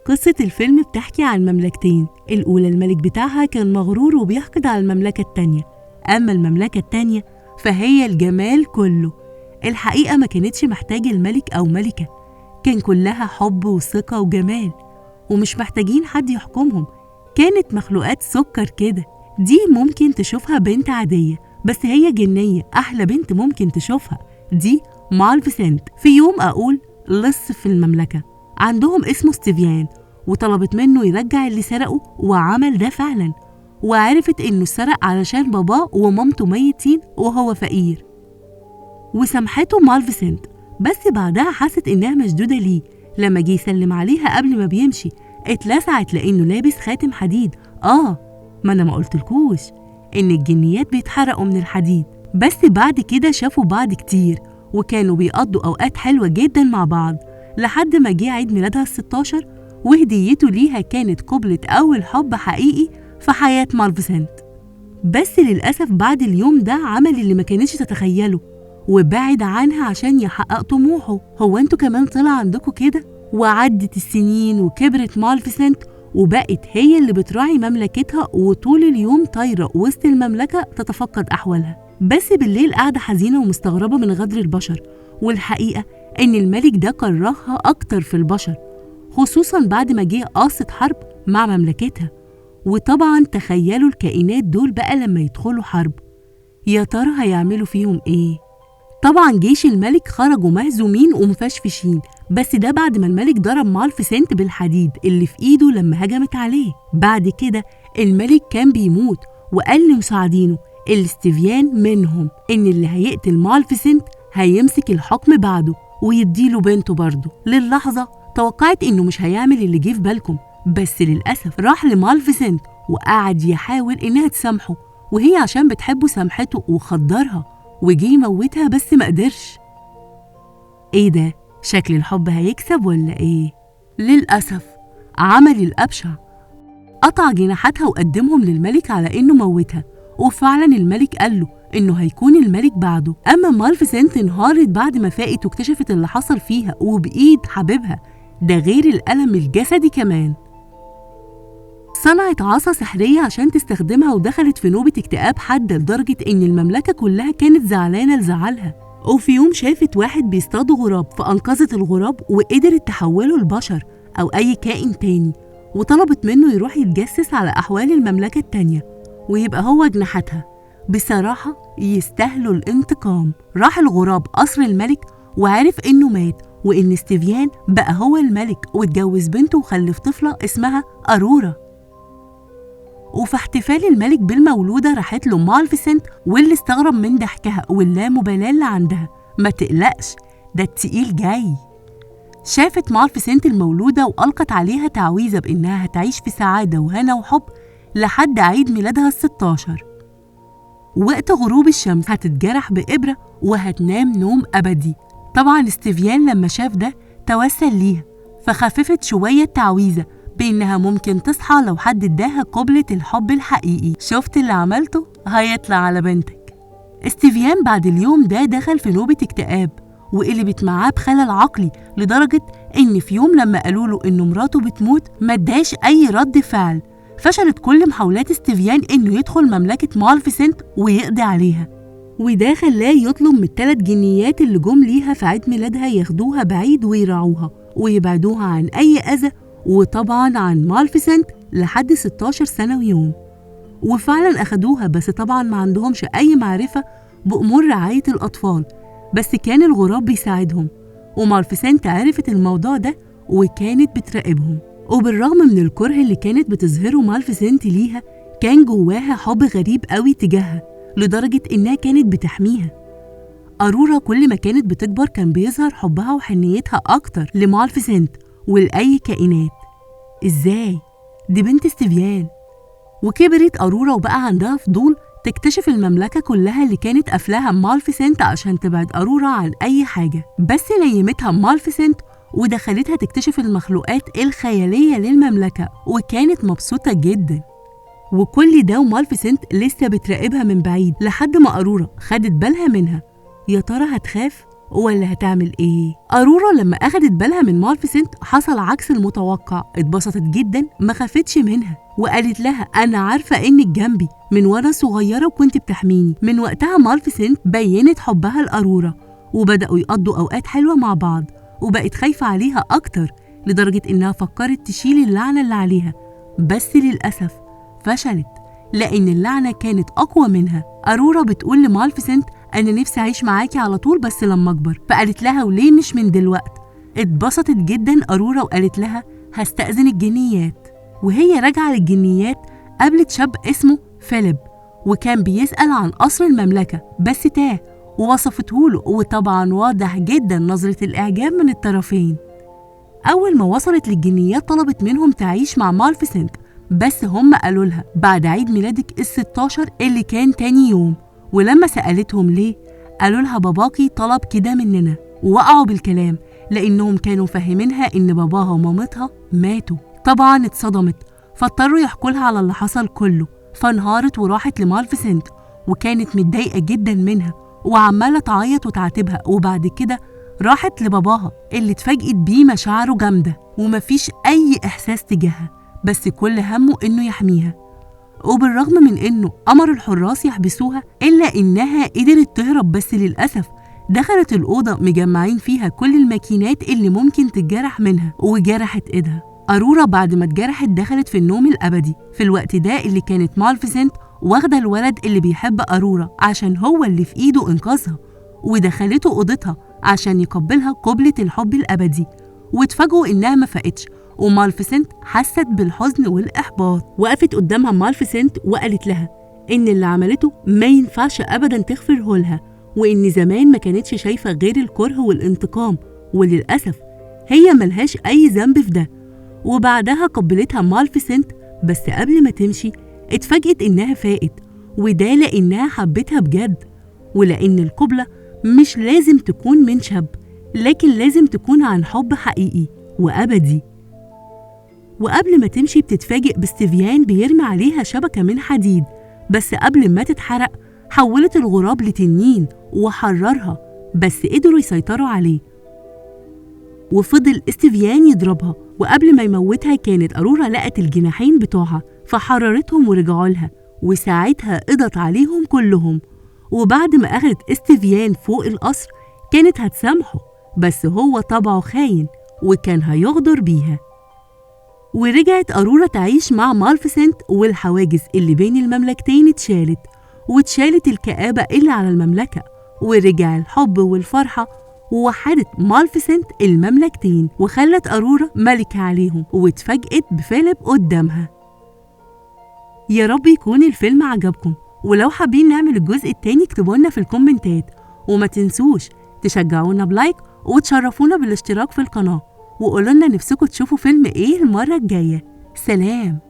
قصة الفيلم بتحكي عن مملكتين، الأولى الملك بتاعها كان مغرور وبيحقد على المملكة التانية، أما المملكة التانية فهي الجمال كله. الحقيقة ما كانتش محتاجة الملك أو ملكة، كان كلها حب وثقة وجمال، ومش محتاجين حد يحكمهم، كانت مخلوقات سكر كده. دي ممكن تشوفها بنت عادية بس هي جنية، أحلى بنت ممكن تشوفها. دي مالفيسنت. في يوم أقول لص في المملكة عندهم اسمه ستيفيان، وطلبت منه يرجع اللي سرقه، وعمل ده فعلا، وعرفت إنه سرق علشان باباه ومامته ميتين وهو فقير، وسامحته مالفيسنت. بس بعدها حست إنها مشدودة ليه. لما جه يسلم عليها قبل ما بيمشي اتلسعت لأنه لابس خاتم حديد. ما أنا ما قلتلكوش إن الجنيات بيتحرقوا من الحديد. بس بعد كده شافوا بعض كتير، وكانوا بيقضوا أوقات حلوة جدا مع بعض، لحد ما جه عيد ميلادها ال16، وهديته ليها كانت قبلة أول حب حقيقي في حياة مالفيسنت. بس للأسف بعد اليوم ده عمل اللي ما كانتش تتخيله، وبعد عنها عشان يحقق طموحه. هو انتوا كمان طلع عندكم كده؟ وعدت السنين وكبرت مالفيسنت، وبقت هي اللي بتراعي مملكتها، وطول اليوم طايرة وسط المملكة تتفقد أحوالها. بس بالليل قاعدة حزينة ومستغربة من غدر البشر، والحقيقة إن الملك ده كرهها أكتر في البشر، خصوصاً بعد ما جه قاصد حرب مع مملكتها. وطبعاً تخيلوا الكائنات دول بقى لما يدخلوا حرب، يا ترى هيعملوا فيهم إيه؟ طبعاً جيش الملك خرجوا مهزومين ومفشفشين، بس ده بعد ما الملك ضرب مالفيسنت بالحديد اللي في إيده لما هجمت عليه. بعد كده الملك كان بيموت، وقال لمساعدينه ستيفيان منهم إن اللي هيقتل مالفيسنت هيمسك الحكم بعده ويديله بنته برضه. للحظة توقعت إنه مش هيعمل اللي جه في بالكم، بس للأسف راح لمالفيسنت وقعد يحاول إنها تسامحه، وهي عشان بتحبه سامحته وخدرها، وجي يموتها بس ما قدرش. ايه ده؟ شكل الحب هيكسب ولا ايه؟ للأسف عمل الأبشع، قطع جناحاتها وقدمهم للملك على انه موتها، وفعلا الملك قال له انه هيكون الملك بعده. اما مالفيسنت انهارت بعد ما فاقت واكتشفت اللي حصل فيها وبإيد حبيبها، ده غير الألم الجسدي كمان. صنعت عصا سحرية عشان تستخدمها، ودخلت في نوبة اكتئاب حادة لدرجة إن المملكة كلها كانت زعلانة لزعلها. وفي يوم شافت واحد بيصطاد غراب، فأنقذت الغراب وقدرت تحوله لبشر أو أي كائن تاني، وطلبت منه يروح يتجسس على أحوال المملكة التانية ويبقى هو جناحاتها. بصراحة يستاهلوا الانتقام. راح الغراب قصر الملك وعرف إنه مات، وإن ستيفيان بقى هو الملك، واتجوز بنته وخلف طفلة اسمها أرورا. وفي احتفال الملك بالمولودة راحت له مالفيسنت، واللي استغرب من ضحكها واللامبالاة اللي عندها. ما تقلقش، ده التقيل جاي. شافت مالفيسنت المولودة وألقت عليها تعويذة بإنها هتعيش في سعادة وهنا وحب لحد عيد ميلادها ال16. وقت غروب الشمس هتتجرح بإبرة وهتنام نوم أبدي. طبعا ستيفيان لما شاف ده توسل ليها، فخففت شوية التعويذة بإنها ممكن تصحى لو حد اداها قبلة الحب الحقيقي. شفت اللي عملته؟ هيطلع على بنتك. ستيفيان بعد اليوم ده دخل في نوبة اكتئاب، وقلبت معاه بخلل عقلي، لدرجة إن في يوم لما قالوله إنه مراته بتموت ما اداش أي رد فعل. فشلت كل محاولات ستيفيان إنه يدخل مملكة مالفيسنت ويقضي عليها، وده خلاه يطلب من ال3 جنيات اللي جم ليها في عيد ميلادها ياخدوها بعيد ويراعوها ويبعدوها عن أي أذى، وطبعا عن مالفيسنت لحد 16 سنة ويوم. وفعلا أخدوها، بس طبعا ما عندهمش أي معرفة بأمور رعاية الأطفال، بس كان الغراب بيساعدهم، ومالفيسنت عرفت الموضوع ده وكانت بتراقبهم. وبالرغم من الكره اللي كانت بتظهره مالفيسنت ليها، كان جواها حب غريب قوي تجاهها، لدرجة إنها كانت بتحميها. أرورا كل ما كانت بتكبر كان بيظهر حبها وحنيتها أكتر لمالفيسنت ولأي كائنات. إزاي؟ دي بنت ستيفيان. وكبرت أرورا وبقى عندها فضول تكتشف المملكة كلها اللي كانت قافلاها مالفيسنت عشان تبعد أرورا عن أي حاجة، بس نيمتها مالفيسنت ودخلتها تكتشف المخلوقات الخيالية للمملكة، وكانت مبسوطة جدا. وكل ده ومالفيسنت لسه بتراقبها من بعيد، لحد ما أرورا خدت بالها منها. يا ترى هتخاف ولا هتعمل ايه؟ أرورا لما أخدت بالها من مالفيسنت حصل عكس المتوقع، اتبسطت جدا ما خافتش منها وقالت لها أنا عارفة إنك جنبي من وأنا صغيرة وكنت بتحميني. من وقتها مالفيسنت بينت حبها لأرورا وبدأوا يقضوا أوقات حلوة مع بعض، وبقت خايفة عليها أكتر لدرجة إنها فكرت تشيل اللعنة اللي عليها، بس للأسف فشلت لأن اللعنة كانت أقوى منها. أرورا بتقول لمالفيسنت أنا نفسي أعيش معاكي على طول بس لما أكبر، فقالت لها وليه مش من دلوقت؟ اتبسطت جدا أرورا وقالت لها هستأذن الجنيات. وهي راجعة للجنيات قابلت شاب اسمه فيليب وكان بيسأل عن قصر المملكة بس تاه، ووصفتهوله وطبعا واضح جدا نظرة الإعجاب من الطرفين. أول ما وصلت للجنيات طلبت منهم تعيش مع مالفيسنت، بس هم قالوا لها بعد عيد ميلادك ال16 اللي كان تاني يوم. ولما سألتهم ليه قالوا لها باباكي طلب كده مننا، ووقعوا بالكلام لأنهم كانوا فاهمينها إن باباها ومامتها ماتوا. طبعا اتصدمت فاضطروا يحكوا لها على اللي حصل كله، فانهارت وراحت لمالفيسنت وكانت متضايقة جدا منها وعمالة تعيط وتعاتبها. وبعد كده راحت لباباها اللي اتفاجئت بيه مشاعره جامدة ومفيش أي إحساس تجاهها، بس كل همه إنه يحميها. وبالرغم من إنه أمر الحراس يحبسوها إلا إنها قدرت تهرب، بس للأسف دخلت الأوضة مجمعين فيها كل الماكينات اللي ممكن تتجرح منها وجرحت إيدها. أرورا بعد ما اتجرحت دخلت في النوم الأبدي. في الوقت ده اللي كانت مالفيسنت واخدة الولد اللي بيحب أرورا عشان هو اللي في إيده إنقاذها، ودخلته أوضتها عشان يقبلها قبلة الحب الأبدي. واتفاجئوا إنها ما فاقتش، ومالفيسنت حست بالحزن والإحباط. وقفت قدامها مالفيسنت وقالت لها إن اللي عملته ما ينفعش أبدا تغفره لها، وإن زمان ما كانتش شايفة غير الكره والانتقام، وللأسف هي ملهاش أي ذنب في ده. وبعدها قبلتها مالفيسنت، بس قبل ما تمشي اتفاجئت إنها فاقت، وده لأنها حبتها بجد، ولأن القبلة مش لازم تكون من شاب، لكن لازم تكون عن حب حقيقي وأبدي. وقبل ما تمشي بتتفاجئ باستفيان بيرمي عليها شبكة من حديد، بس قبل ما تتحرق حولت الغراب لتنين وحررها، بس قدروا يسيطروا عليه. وفضل استفيان يضربها، وقبل ما يموتها كانت أرورا لقت الجناحين بتوعها فحررتهم ورجعوا لها، وساعتها قضت عليهم كلهم. وبعد ما أخذت استفيان فوق القصر كانت هتسامحه، بس هو طبعه خاين وكان هيغدر بيها. ورجعت أرورا تعيش مع مالفيسنت، والحواجز اللي بين المملكتين اتشالت، واتشالت الكآبة اللي على المملكة، ورجع الحب والفرحة، ووحدت مالفيسنت المملكتين وخلت أرورا ملكة عليهم، واتفاجئت بفيليب قدامها. يا رب يكون الفيلم عجبكم، ولو حابين نعمل الجزء التاني اكتبولنا في الكومنتات، وما تنسوش تشجعونا بلايك وتشرفونا بالاشتراك في القناة، وقولولنا نفسكم تشوفوا فيلم ايه المرة الجاية. سلام.